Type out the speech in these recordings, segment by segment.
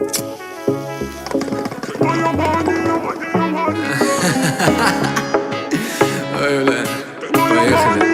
Ой, бля, поехали.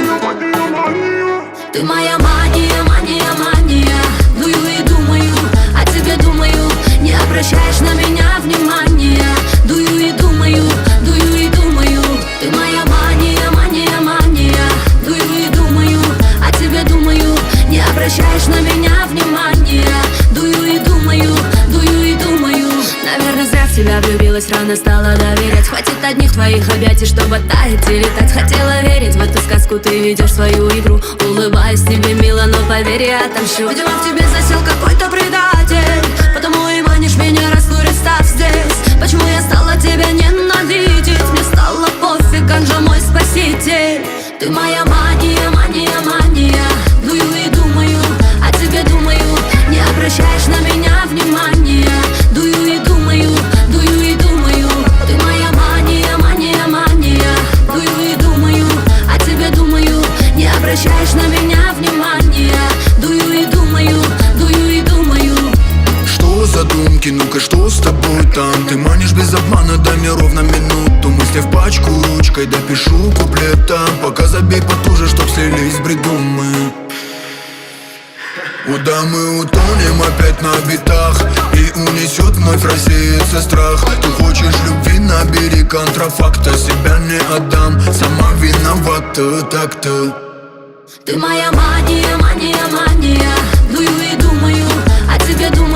Ты моя мания, мания, мания. Дую и думаю, о тебе думаю. Не обращаешь на меня внимания. Дую и думаю, дую и думаю. Ты моя мания, мания, мания. Дую и думаю, о тебе думаю. Не обращаешь на меня внимания. Дую и думаю, дую и думаю. Наверное, зря в тебя влюбилась, рано стала доверять. Хватит одних твоих объятий, чтобы таять и летать. Хотела верить в эту сказку, ты ведешь свою игру. Улыбаюсь тебе мило, но поверь, я отомщу. Видимо, в тебе засел какой-то предатель, потому и манишь меня, раз курит, став здесь. Почему я стала тебя ненавидеть? Мне стало пофиг, он же мой спаситель. Ты моя мания, мания, мания. Дую и думаю, о тебе думаю. Не обращаешь на меня внимания. Дую и думаю, дую и думаю. Ты моя мания, мания, мания. Дую и думаю, о тебе думаю. Не обращаешь на меня внимания. Дую и думаю, дую и думаю. Что задумки, ну-ка, что с тобой там? Ты манишь без обмана, дай мне ровно минуту. Мысли в пачку ручкой, допишу куплетом. Пока забей потуже, чтоб слились в бреду мы. Куда мы утонем опять на битах, и унесет вновь рассеется страх. Ты хочешь любви, набери контрафакта. Себя не отдам, сама виновата так-то. Ты моя мания, мания, мания. Дую и думаю, о тебе думаю.